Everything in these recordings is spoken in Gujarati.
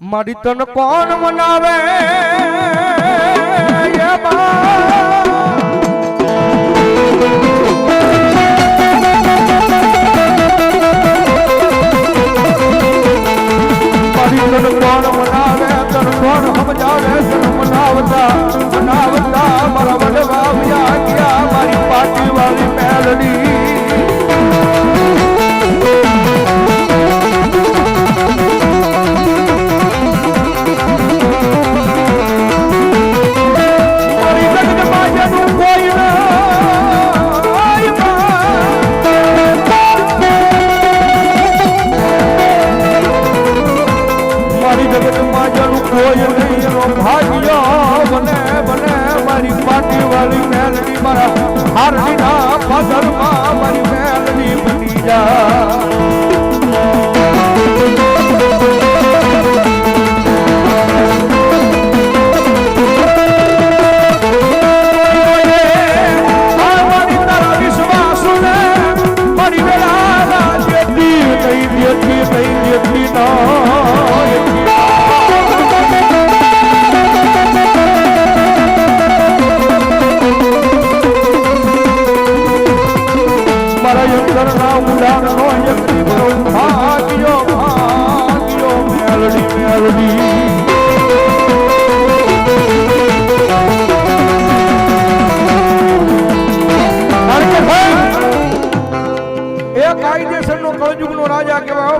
મારી તન કોણ મનાવે મારી તન કોણ મનાવે તન કોણ સમજાવે તન મનાવતા મનાવતા મારા વડવા વ્યા ગયા મારી પાટી વાળી મેલડી કોઈ નહીં એનો ભાગ્ય બને બને મારી પાટી વાળી મેલડી મારા હારડીના પાદરમાં મારી મેલડી બની જા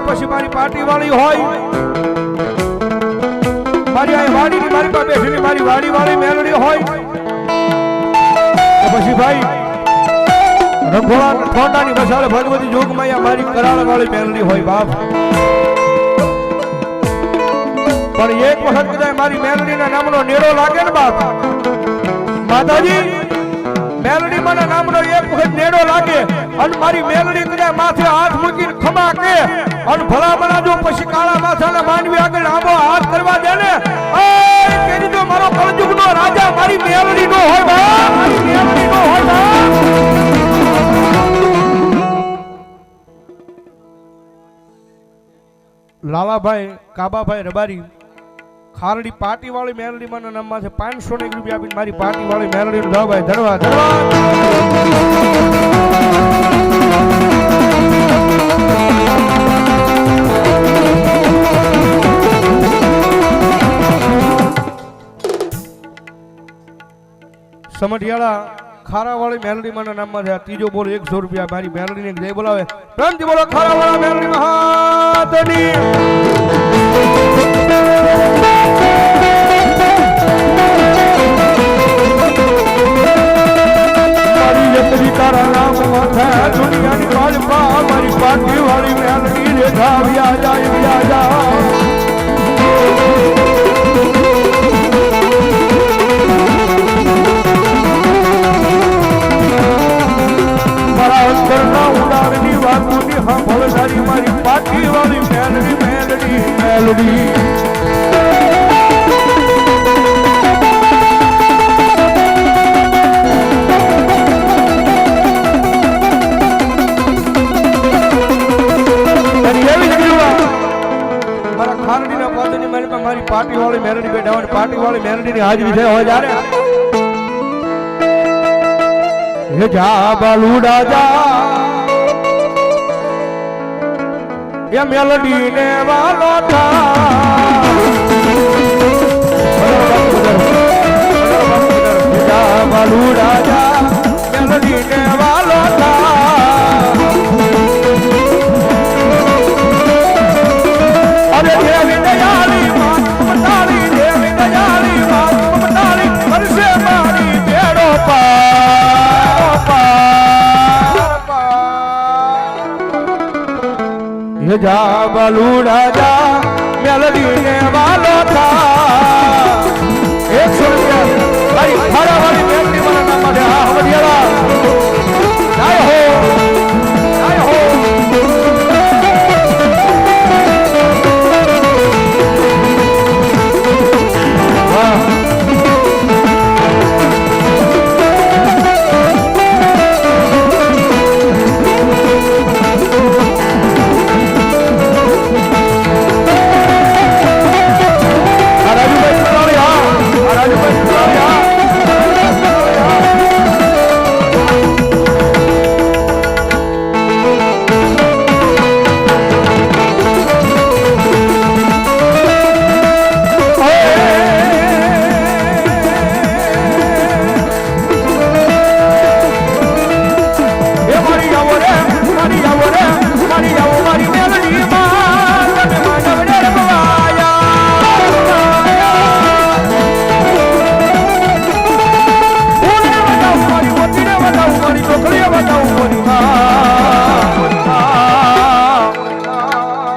પછી મારી પાર્ટી વાળી હોય મારી આ વાડીની મારી પાસે બેઠેલી મારી વાડી વાળી મેલડી હોય પછી ભાઈ રંગોળા ઠોંડાની વસાળે ભગવતી જોગમાં મારી કરાળ વાળી મેલડી હોય બાપ પણ એક વખત કદાચ મારી મેલડીના નામનો નેડો લાગે ને બાપ માતાજી મેલડી માના નામનો એક વખત નેડો લાગે અને મારી મેલડી કદાચ માથે હાથ મૂકીને ખમા કે અને ભલા ભલા જો પછી કાળા માથાના માનવી આગળ આંબો હાથ કરવા દે ને ઓય કેરી તો મારો કળજુગનો રાજા મારી મેલડી નો હોય બા મારી મેલડી નો હોય બા લાલાભાઈ કાબાભાઈ રબારી ખારડી પાટી વાળી મેલડી માના નામમાં છે 500 રૂપિયા આપીને મારી પાટી વાળી મેલડી નું ભાઈ ધન્યવાદ સમઢિયાળા ખારા વાળી મેલડી માના નામમાં છે ત્રીજો બોલ 100 રૂપિયા મારી મેલડી ને જય બોલાવે પ્રેમથી બોલો ખારા વાળા મેલડી મહાતની તારા નામ માથા દુનિયાની વાળપા મારી પાટી વાળી મેલડી રે ધાવ્યા જાય વ્યાજા મારા અંતરના ઉડાડની વાતોની સાંભળનારી મારી પાટી વાળી મેલડી મેલડી મેલડી મારી પાર્ટી વાળી મેલડી બેઠા પાર્ટી વાળી મેલડી ની હાજરી છે હોય જ્યારે હે જા બાલુડા જા એ મેલડી ને વાલો થા જા બાલુડા જા મેલડી ને વાલો થા અરે દેવી દયાળી જા બાલુડા જા મેલડી